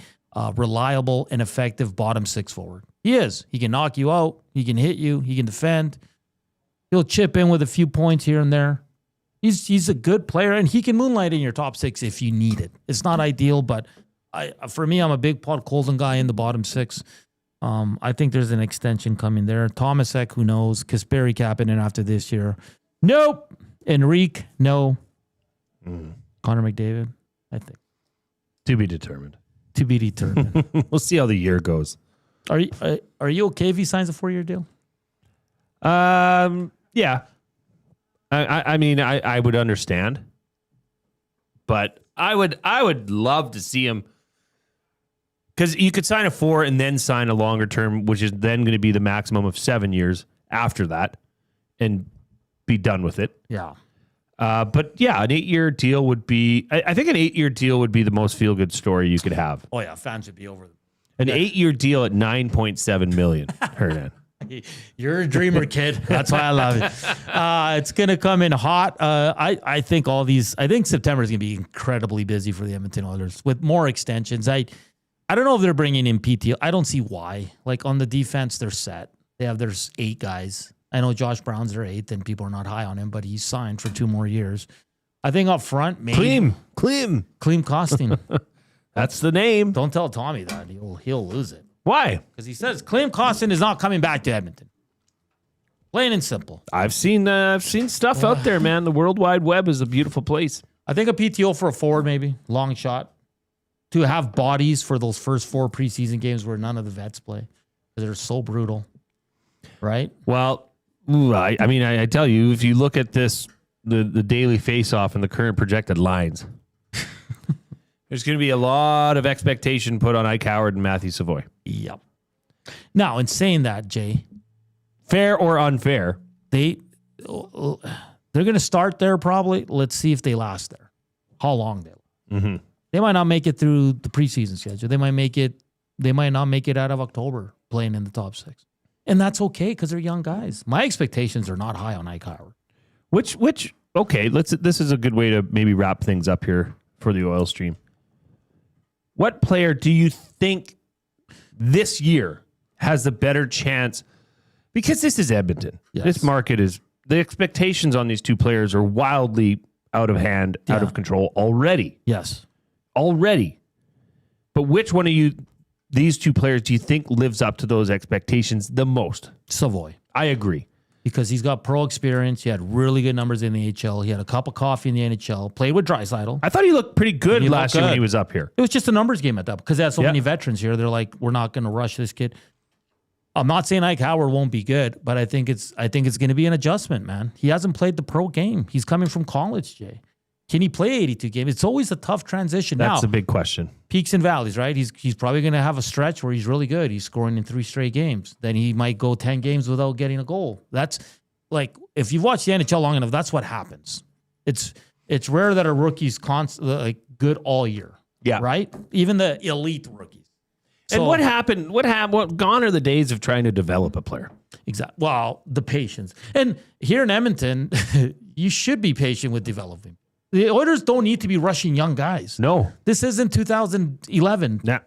reliable and effective bottom six forward. He is. He can knock you out. He can hit you. He can defend. He'll chip in with a few points here and there. He's a good player, and he can moonlight in your top six if you need it. It's not ideal, but for me, I'm a big Podkolzin guy in the bottom six. I think there's an extension coming there. Thomasek, who knows? Kasperi Kapanen after this year. Nope. Enrique, no. Connor McDavid, I think. To be determined. To be determined. We'll see how the year goes. Are you okay if he signs a 4-year deal? Yeah. I mean, I would understand, but I would love to see him, because you could sign a 4 and then sign a longer term, which is then going to be the maximum of 7 years after that, and be done with it. Yeah. But yeah, an 8-year deal would be. I think an 8-year deal would be the most feel good story you could have. Oh yeah, fans would be over them. An 8-year deal at $9.7 million. Hernan. You're a dreamer, kid. That's why I love it. It's going to come in hot. I think September is going to be incredibly busy for the Edmonton Oilers with more extensions. I don't know if they're bringing in PTO. I don't see why. Like on the defense, they're set. There's 8 guys. I know Josh Brown's their 8th, and people are not high on him, but he's signed for 2 more years. I think up front, maybe Klim Costin. That's the name. Don't tell Tommy that. He'll lose it. Why? Because he says Klim Costin is not coming back to Edmonton. Plain and simple. I've seen stuff out there, man. The World Wide Web is a beautiful place. I think a PTO for a forward, maybe long shot, to have bodies for those first 4 preseason games where none of the vets play because they're so brutal, right? Well, I mean, I tell you, if you look at this, the daily face-off and the current projected lines, there's going to be a lot of expectation put on Ike Howard and Matthew Savoy. Yep. Now, in saying that, Jay, fair or unfair, they're going to start there probably. Let's see if they last there. How long they? Mm-hmm. They might not make it through the preseason schedule. They might not make it out of October playing in the top 6. And that's okay because they're young guys. My expectations are not high on Ike Howard. Which okay, this is a good way to maybe wrap things up here for the Oil Stream. What player do you think this year has the better chance? Because this is Edmonton. Yes. This market is, the expectations on these 2 players are wildly out of hand, out of control already. Yes. Already. But which one of these 2 players do you think lives up to those expectations the most? Savoy. I agree. Because he's got pro experience. He had really good numbers in the AHL. He had a cup of coffee in the NHL. Played with Draisaitl. I thought he looked pretty good last year when he was up here. It was just a numbers game at that because they had so many veterans here. They're like, we're not going to rush this kid. I'm not saying Ike Howard won't be good, but I think it's going to be an adjustment, man. He hasn't played the pro game. He's coming from college, Jay. Can he play 82 games? It's always a tough transition. That's a big question. Peaks and valleys, right? He's probably going to have a stretch where he's really good. He's scoring in 3 straight games. Then he might go 10 games without getting a goal. That's like, if you've watched the NHL long enough, that's what happens. It's rare that a rookie's good all year. Yeah. Right? Even the elite rookies. And what happened? What gone are the days of trying to develop a player? Exactly. Well, the patience. And here in Edmonton, you should be patient with developing. The Oilers don't need to be rushing young guys. No. This isn't 2011. Nah.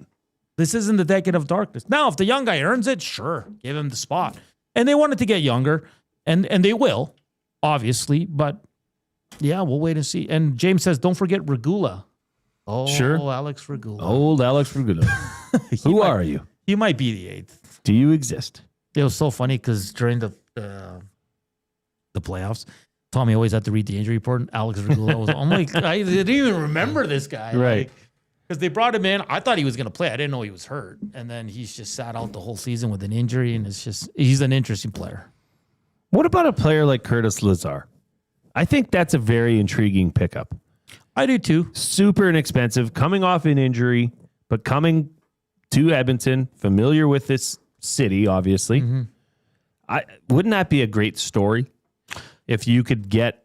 This isn't the decade of darkness. Now, if the young guy earns it, sure, give him the spot. And they wanted to get younger, and they will, obviously. But, yeah, we'll wait and see. And James says, don't forget Regula. Oh, sure. Alex Regula. Old Alex Regula. Who are you? He might be the 8th. Do you exist? It was so funny because during the playoffs, Tommy always had to read the injury report. And Alex Regula was, I'm like, I didn't even remember this guy. Right. Because they brought him in. I thought he was going to play. I didn't know he was hurt. And then he's just sat out the whole season with an injury. And he's an interesting player. What about a player like Curtis Lazar? I think that's a very intriguing pickup. I do too. Super inexpensive, coming off an injury, but coming to Edmonton, familiar with this city, obviously. Mm-hmm. Wouldn't that be a great story if you could get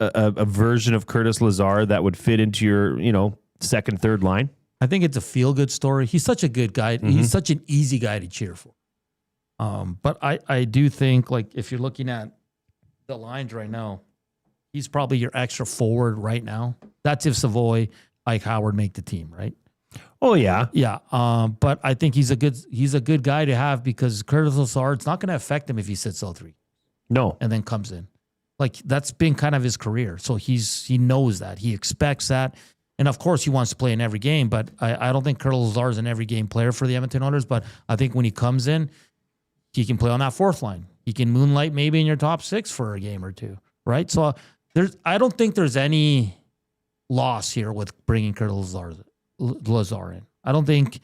a version of Curtis Lazar that would fit into your, second, third line? I think it's a feel-good story. He's such a good guy. Mm-hmm. He's such an easy guy to cheer for. But I do think, like, if you're looking at the lines right now, he's probably your extra forward right now. That's if Savoy, Ike Howard make the team, right? Oh, yeah. Yeah. But I think he's a good guy to have because Curtis Lazar, it's not going to affect him if he sits all 3. No. And then comes in. Like, that's been kind of his career. So he knows that. He expects that. And, of course, he wants to play in every game. But I don't think Curtis Lazar is an every game player for the Edmonton Oilers. But I think when he comes in, he can play on that fourth line. He can moonlight maybe in your top 6 for a game or 2, right? So I don't think there's any loss here with bringing Curtis Lazar in. I don't think,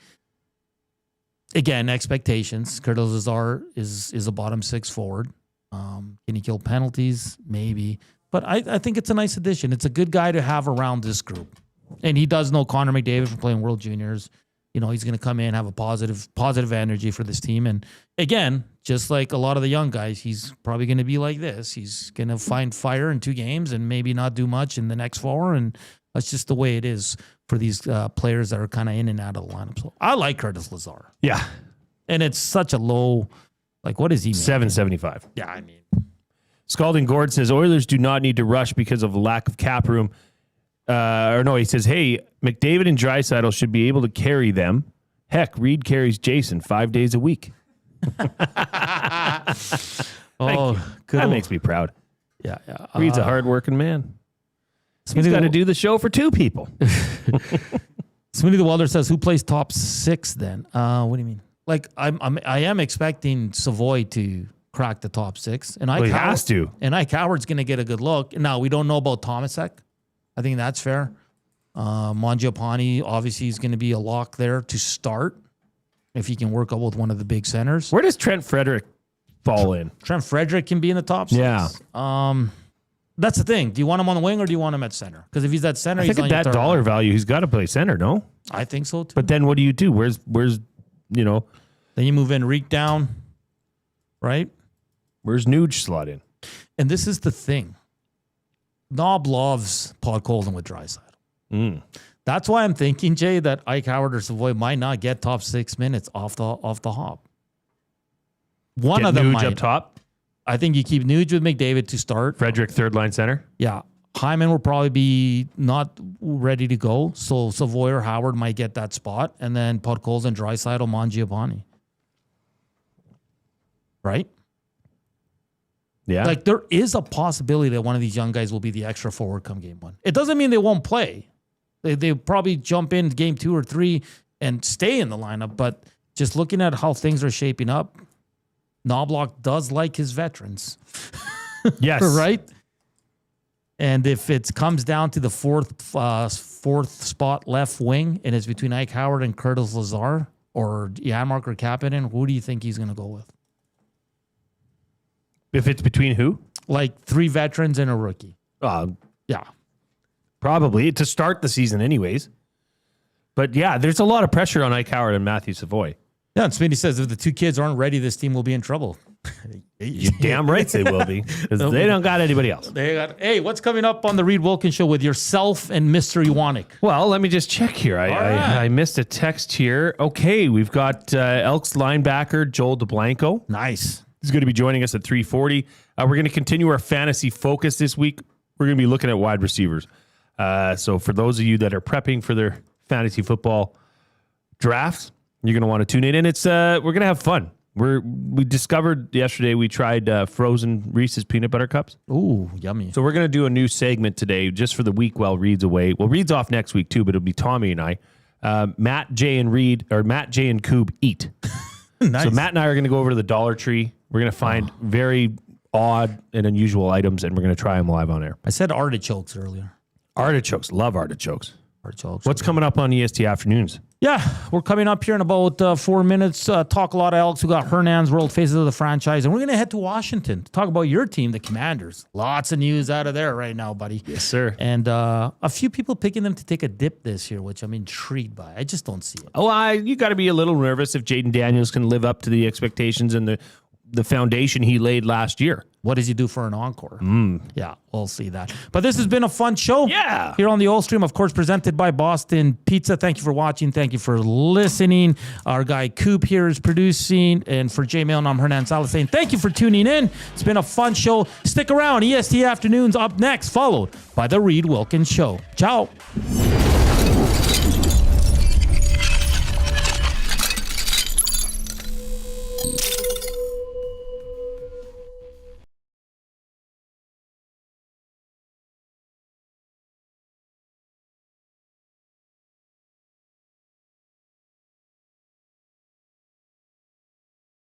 again, expectations. Curtis Lazar is a bottom 6 forward. Can he kill penalties? Maybe. But I think it's a nice addition. It's a good guy to have around this group. And he does know Connor McDavid from playing World Juniors. He's going to come in, have a positive energy for this team. And again, just like a lot of the young guys, he's probably going to be like this. He's going to find fire in 2 games and maybe not do much in the next 4. And that's just the way it is for these players that are kind of in and out of the lineup. So I like Curtis Lazar. Yeah. And it's such a low, like, what is he making? $775. Yeah, I mean. Scalding Gord says, Oilers do not need to rush because of lack of cap room. He says, hey, McDavid and Draisaitl should be able to carry them. Heck, Reed carries Jason 5 days a week. That makes me proud. Yeah. Reed's a hardworking man. He's got to do the show for 2 people. Smitty the Welder says, who plays top 6 then? What do you mean? Like, I am expecting Savoy to crack the top 6. And he has to. And Ike Howard's going to get a good look. Now, we don't know about Tomasek. I think that's fair. Mangiapane, obviously, is going to be a lock there to start if he can work out with one of the big centers. Where does Trent Frederick fall in? Trent Frederick can be in the top 6. Yeah. That's the thing. Do you want him on the wing or do you want him at center? Because if he's at center, he's on that dollar value, he's got to play center, no? I think so, too. But then what do you do? Where's Then you move in Reek down, right? Where's Nuge slot in? And this is the thing. Knob loves Podkolzin with Draisaitl. That's why I'm thinking, Jay, that Ike Howard or Savoy might not get top 6 minutes off the hop. One of them Nuge might. Up top. I think you keep Nuge with McDavid to start. Frederick third line center. Yeah. Hyman will probably be not ready to go, so Savoy or Howard might get that spot, and then Podkolzin, Draisaitl, Mangiapane. Right? Yeah. Like, there is a possibility that one of these young guys will be the extra forward come game 1. It doesn't mean they won't play. They'll probably jump in game 2 or 3 and stay in the lineup, but just looking at how things are shaping up, Knobloch does like his veterans. Yes. Right? And if it comes down to the fourth spot left wing, and it's between Ike Howard and Curtis Lazar or Janmark or Kapanen, who do you think he's going to go with? If it's between who? Like 3 veterans and a rookie. Yeah. Probably to start the season anyways. But yeah, there's a lot of pressure on Ike Howard and Matthew Savoy. Yeah, and Smitty says if the 2 kids aren't ready, this team will be in trouble. You damn right they will be, because they don't got anybody else. Hey, what's coming up on the Reed Wilkins Show with yourself and Mr. Iwanek? Well, let me just check here. I missed a text here. Okay, we've got Elks linebacker Joel DeBlanco. Nice. He's going to be joining us at 3:40. We're going to continue our fantasy focus this week. We're going to be looking at wide receivers. So for those of you that are prepping for their fantasy football drafts, you're going to want to tune in. And it's we're going to have fun. We discovered yesterday we tried frozen Reese's peanut butter cups. Ooh, yummy. So we're going to do a new segment today just for the week while Reed's away. Well, Reed's off next week too, but it'll be Tommy and I. Matt, Jay, and Coob eat. Nice. So Matt and I are going to go over to the Dollar Tree. We're going to find very odd and unusual items, and we're going to try them live on air. I said artichokes earlier. Artichokes. Love artichokes. Artichokes. What's coming up on EST Afternoons? Yeah, we're coming up here in about 4 minutes. Talk a lot of Elks. We got Hernan's World Faces of the franchise, and we're going to head to Washington to talk about your team, the Commanders. Lots of news out of there right now, buddy. Yes, sir. And a few people picking them to take a dip this year, which I'm intrigued by. I just don't see it. Oh, you got to be a little nervous if Jaden Daniels can live up to the expectations and the foundation he laid last year. What does he do for an encore? Yeah, we'll see that. But this has been a fun show. Yeah. Here on the Old Stream, of course, presented by Boston Pizza. Thank you for watching. Thank you for listening. Our guy Coop here is producing. And for Jay Milne, I'm Hernan Salas saying thank you for tuning in. It's been a fun show. Stick around. EST Afternoons up next, followed by The Reed Wilkins Show. Ciao.